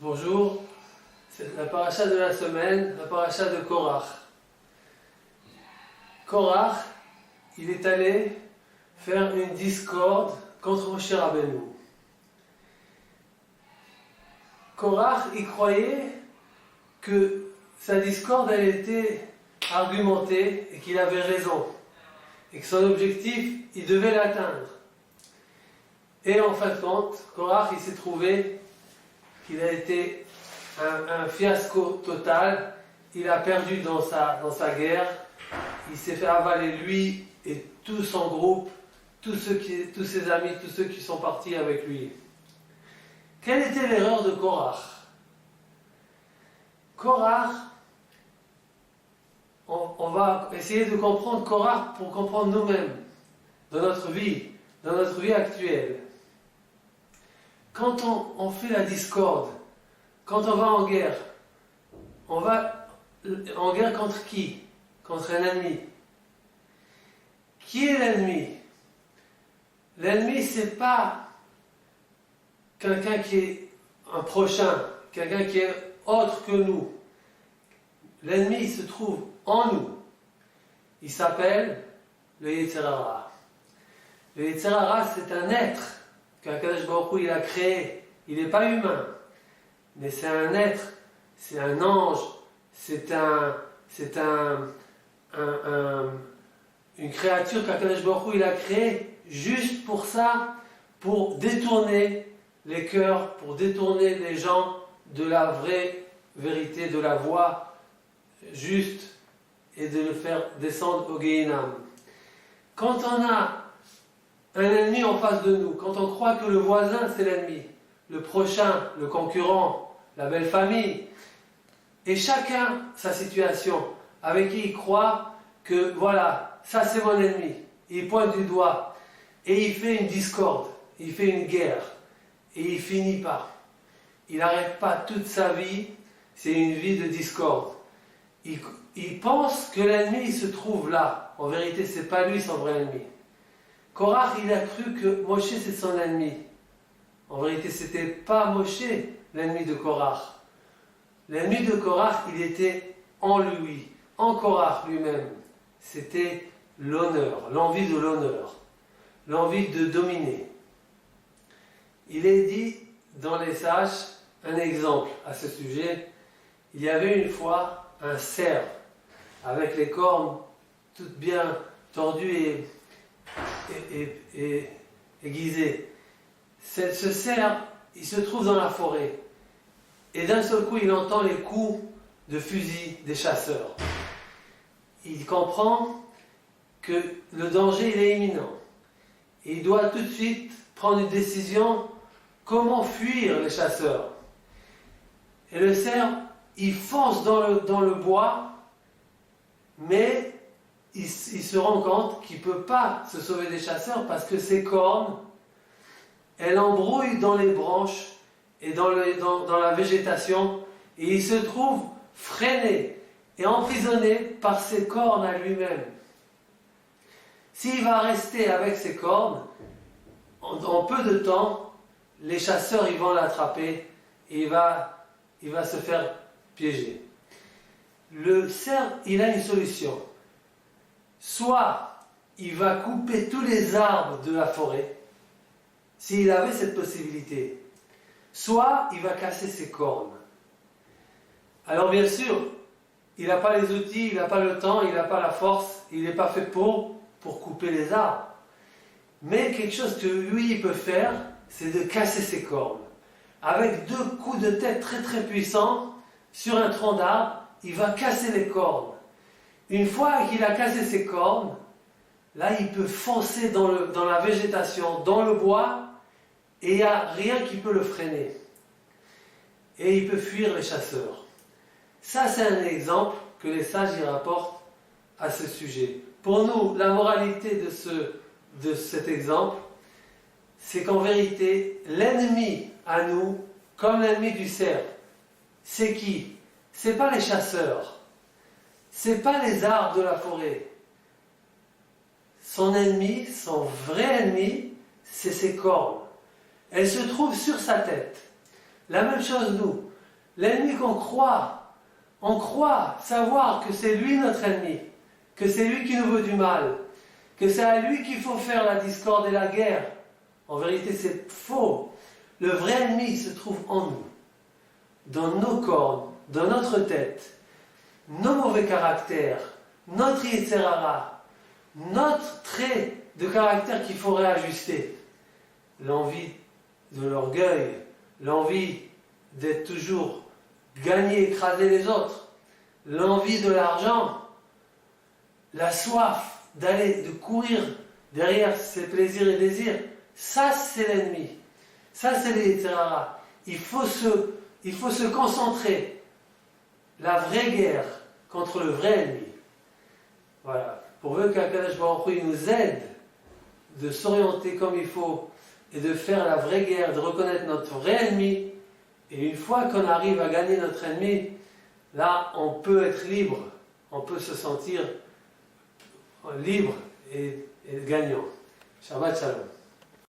Bonjour, c'est la paracha de la semaine, la paracha de Korach. Korach, il est allé faire une discorde contre Moshe Rabbeinu. Korach, il croyait que sa discorde, elle était argumentée et qu'il avait raison. Et que son objectif, il devait l'atteindre. Et en fin de compte, Korach, il s'est trouvé qu'il a été un fiasco total. Il a perdu dans sa guerre. Il s'est fait avaler lui et tout son groupe, tous ses amis, tous ceux qui sont partis avec lui. Quelle était l'erreur de Korach? Korach, on va essayer de comprendre Korach pour comprendre nous-mêmes, dans notre vie actuelle. Quand on fait la discorde, quand on va en guerre contre qui? Contre un ennemi. Qui est l'ennemi? L'ennemi, c'est pas quelqu'un qui est un prochain, quelqu'un qui est autre que nous. L'ennemi, il se trouve en nous. Il s'appelle le Yetzer Hara. Le Yetzer Hara, c'est un être qu'Akadosh Baruch Hu, il a créé. Il n'est pas humain, mais c'est un être, c'est un ange, c'est une créature qu'Akadosh Baruch Hu, il a créée juste pour ça, pour détourner les cœurs, pour détourner les gens de la vraie vérité, de la voie juste et de le faire descendre au Gehinam. Quand on a un ennemi en face de nous, quand on croit que le voisin c'est l'ennemi, le prochain, le concurrent, la belle famille, et chacun sa situation, avec qui il croit que voilà, ça c'est mon ennemi, il pointe du doigt, et il fait une discorde, il fait une guerre, et il finit pas. Il n'arrête pas toute sa vie, c'est une vie de discorde. Il pense que l'ennemi il se trouve là, en vérité c'est pas lui son vrai ennemi. Korach, il a cru que Moshe c'est son ennemi. En vérité, c'était pas Moshe l'ennemi de Korach. L'ennemi de Korach, il était en lui, en Korach lui-même. C'était l'honneur, l'envie de l'honneur, l'envie de dominer. Il est dit dans les sages un exemple à ce sujet. Il y avait une fois un cerf avec les cornes toutes bien tordues et aiguisées. Ce cerf, il se trouve dans la forêt. Et d'un seul coup, il entend les coups de fusil des chasseurs. Il comprend que le danger, il est imminent. Et il doit tout de suite prendre une décision, comment fuir les chasseurs. Et le cerf, il fonce dans le bois, mais il se rend compte qu'il ne peut pas se sauver des chasseurs parce que ses cornes, elles embrouillent dans les branches et dans la végétation, et il se trouve freiné et emprisonné par ses cornes à lui-même. S'il va rester avec ses cornes, en peu de temps, les chasseurs ils vont l'attraper et il va se faire piéger. Le cerf, il a une solution. Soit il va couper tous les arbres de la forêt, s'il avait cette possibilité, soit il va casser ses cornes. Alors bien sûr, il n'a pas les outils, il n'a pas le temps, il n'a pas la force, il n'est pas fait pour couper les arbres. Mais quelque chose que lui il peut faire, c'est de casser ses cornes. Avec 2 coups de tête très très puissants sur un tronc d'arbre, il va casser les cornes. Une fois qu'il a cassé ses cornes, là il peut foncer dans la végétation, dans le bois, et il n'y a rien qui peut le freiner. Et il peut fuir les chasseurs. Ça, c'est un exemple que les sages y rapportent à ce sujet. Pour nous, la moralité de cet exemple, c'est qu'en vérité, l'ennemi à nous, comme l'ennemi du cerf, c'est qui? C'est pas les chasseurs. C'est pas les arbres de la forêt. Son ennemi, son vrai ennemi, c'est ses cornes. Elle se trouve sur sa tête. La même chose nous. l'ennemi qu'on croit. On croit savoir que c'est lui notre ennemi, que c'est lui qui nous veut du mal, que c'est à lui qu'il faut faire la discorde et la guerre. En vérité, c'est faux. Le vrai ennemi se trouve en nous, dans nos cornes, dans notre tête, nos mauvais caractères, notre Yetzer Hara, notre trait de caractère qu'il faut réajuster. L'envie de l'orgueil, l'envie d'être toujours gagné, écraser les autres, l'envie de l'argent, la soif de courir derrière ses plaisirs et désirs, ça c'est l'ennemi. Ça c'est les Yetzer Hara. Il faut se concentrer. La vraie guerre contre le vrai ennemi. Voilà. Pourvu qu'Akadosh Baruch Hu nous aide de s'orienter comme il faut et de faire la vraie guerre, de reconnaître notre vrai ennemi. Et une fois qu'on arrive à gagner notre ennemi, là on peut être libre. On peut se sentir libre et gagnant. Shabbat Shalom.